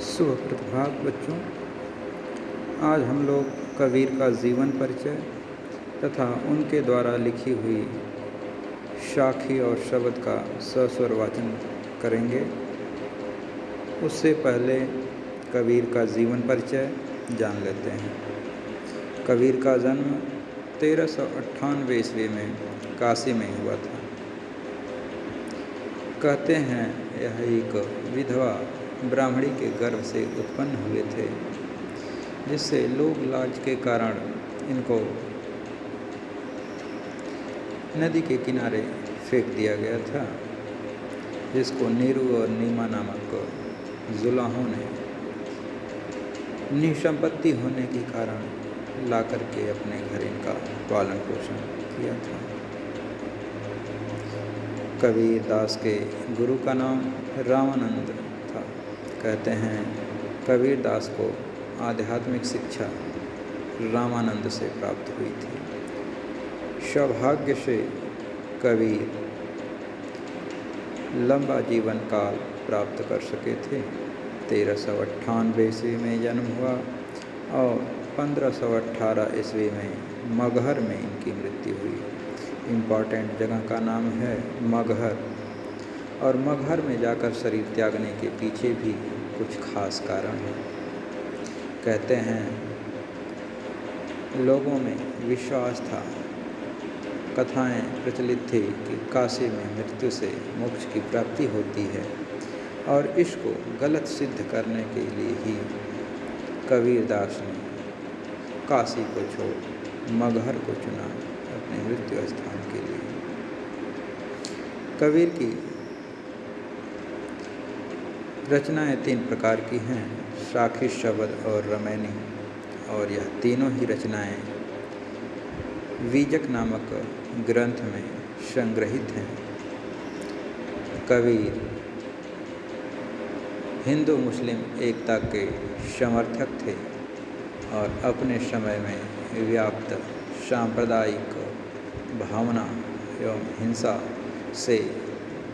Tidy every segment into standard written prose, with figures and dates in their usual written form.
शुभ प्रभात बच्चों। आज हम लोग कबीर का जीवन परिचय तथा उनके द्वारा लिखी हुई साखी और शब्द का सस्वर वाचन करेंगे। उससे पहले कबीर का जीवन परिचय जान लेते हैं। कबीर का जन्म 1398 ईस्वी में काशी में हुआ था। कहते हैं यह एक विधवा ब्राह्मणी के गर्भ से उत्पन्न हुए थे, जिससे लोग लाज के कारण इनको नदी के किनारे फेंक दिया गया था, जिसको नीरू और नीमा नामक जुलाहों ने निसंपत्ति होने के कारण ला करके अपने घर इनका पालन पोषण किया था। कबीर दास के गुरु का नाम रामानंद था। कहते हैं कबीर दास को आध्यात्मिक शिक्षा रामानंद से प्राप्त हुई थी। सौभाग्य से कबीर लंबा जीवन काल प्राप्त कर सके थे। 1398 ईस्वी में जन्म हुआ और 1518 ईस्वी में मगहर में इनकी मृत्यु हुई। इम्पॉर्टेंट जगह का नाम है मगहर, और मगहर में जाकर शरीर त्यागने के पीछे भी कुछ खास कारण है। कहते हैं लोगों में विश्वास था, कथाएं प्रचलित थी कि काशी में मृत्यु से मोक्ष की प्राप्ति होती है, और इसको गलत सिद्ध करने के लिए ही कबीर दास ने काशी को छोड़ मगहर को चुना अपने मृत्यु स्थान के लिए। कबीर की रचनाएं 3 प्रकार की हैं, साखी, शब्द और रमैनी, और यह तीनों ही रचनाएं वीजक नामक ग्रंथ में संग्रहित हैं। कबीर हिंदू मुस्लिम एकता के समर्थक थे और अपने समय में व्याप्त सांप्रदायिक भावना एवं हिंसा से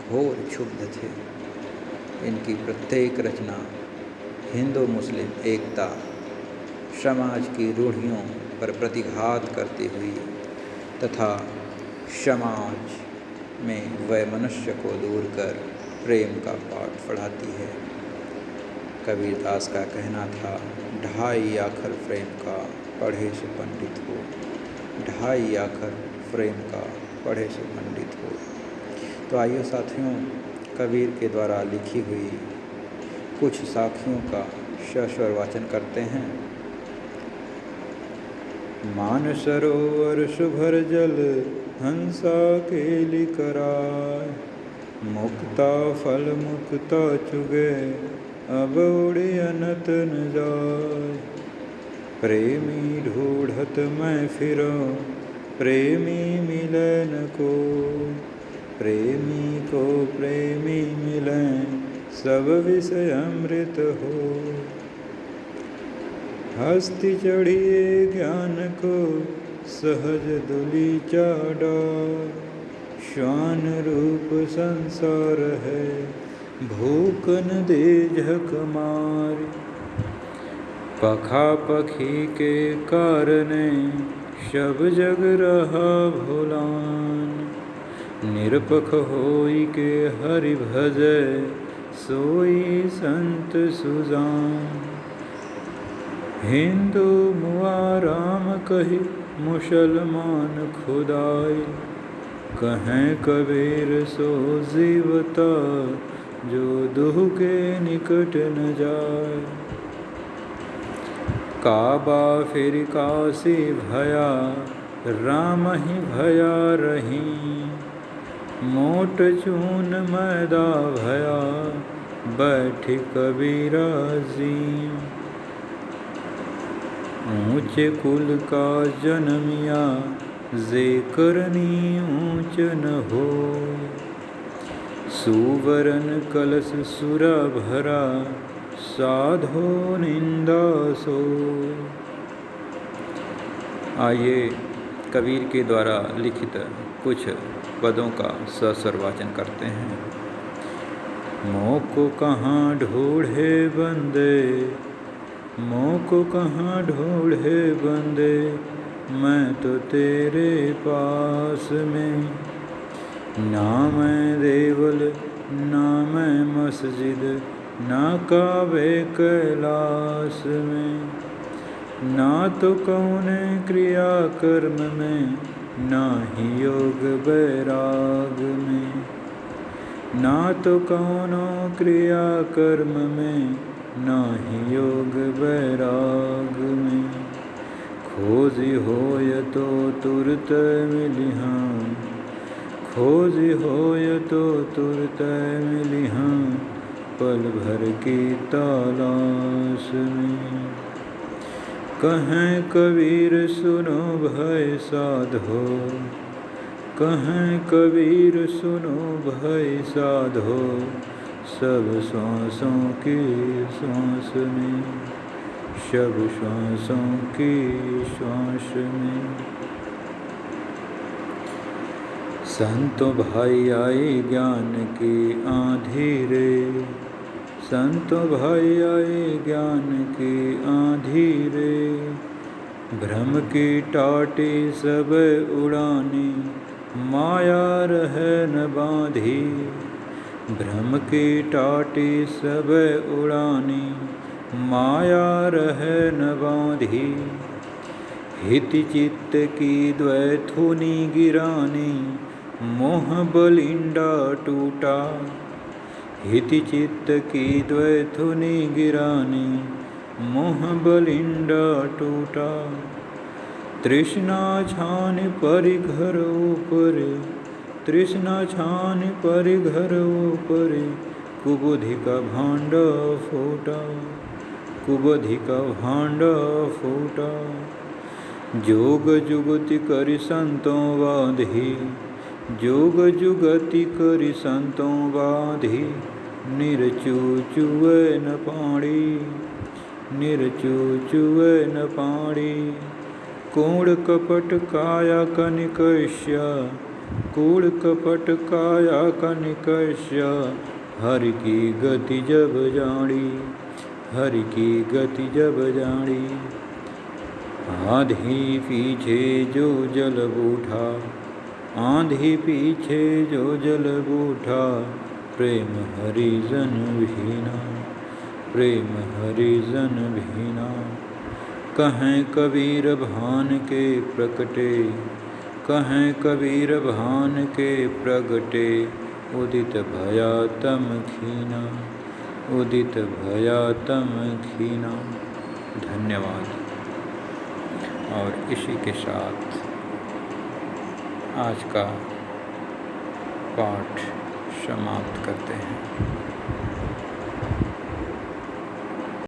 घोर क्षुब्ध थे। इनकी प्रत्येक रचना हिंदू मुस्लिम एकता, समाज की रूढ़ियों पर प्रतिघात करती हुई तथा समाज में वैमनस्य को दूर कर प्रेम का पाठ पढ़ाती है। कबीर दास का कहना था, 2.5 आखर प्रेम का पढ़े से पंडित हो, 2.5 आखर प्रेम का पढ़े से पंडित हो। तो आइए साथियों, कबीर के द्वारा लिखी हुई कुछ साखियों का सस्वर वाचन करते हैं। मान सरोवर सुभर जल हंसा केली कराय, मुक्ता फल मुक्ता चुगे अब उड़े अनत न जाय। प्रेमी ढूढ़त मैं फिरो प्रेमी मिले न को, प्रेमी को प्रेमी मिले सब विषय अमृत हो। हस्ती चढ़िए ज्ञान को सहज दुली चाड़ा, श्वान रूप संसार है भूकन दे झक मार। पखा पखी के कारणे सब जग रहा भुलान, निरपख होई के हरि भजै सोई संत सुजान। हिंदू मुआ राम कही मुसलमान खुदाई, कहें कबीर सो जीवता जो दुह के निकट न जाए। काबा फिर काशी भया राम ही भया रही, मोट चून मैदा भया बैठ कबीरा जी। ऊँचे कुल का जन्मिया जे करनी ऊँच न हो, सुवरन कलश सुरा भरा साधो निंदा सो। आइए कबीर के द्वारा लिखित कुछ पदों का सस्वर वाचन करते हैं। मोको कहाँ ढूंढे बंदे, मोको कहाँ ढूंढे बंदे, मैं तो तेरे पास में। ना मैं देवल ना मैं मस्जिद, ना काबे कैलाश में। ना तो कौने क्रिया कर्म में, ना ही योग वैराग में। ना तो कौनो क्रिया कर्म में, ना ही योग वैराग में। खोजी होय तो तुरत मिलिहाँ, खोजी होय तो तुरत मिलिहाँ, पल भर की तलाश में। कहें कबीर सुनो भय साधो, कहें कबीर सुनो भय साधो, सब श्वासों की श्वास में, सब श्वासों की श्वास में। संतो भाई आई ज्ञान की आंधी रे, संतो भाई आई ज्ञान की आंधी रे। भ्रम की टाटी सब उड़ानी, माया रहे न बांधी। भ्रम की टाटी सब उड़ानी, माया रहे न बांधी। हित चित्त की द्वैथुनी गिरानी, मोह बलिंडा टूटा। हित चित्त की द्वैथुनी गिरानी, मोह बलिंडा टूटा। तृष्णा छान परि घर ऊपरे, तृष्णा छान परि घर ऊपरे, कुबुद्धि का भांडा फूटा, कुबुद्धि का भांडा फूटा। जोग जुगति करि संतों बांधी, जोग जुगति करि संतों बांधी। निरचू चुए न पाणी, निरचू चुए न पाणी। कूड़ कपट काया कनिकस्य, कूड़ कपट काया कनिकस्य। हरि की गति जब जानी, हरि की गति जब जानी। आंधी पीछे जो जल बूठा, आंधी पीछे जो जल बूठा। प्रेम हरिजन भीना, प्रेम हरिजन भीना। कहें कबीर भान के प्रकटे, कहें कबीर भान के प्रगटे। उदित भया तम खीना, उदित भया तम खीना। धन्यवाद। और इसी के साथ आज का पाठ समाप्त करते हैं।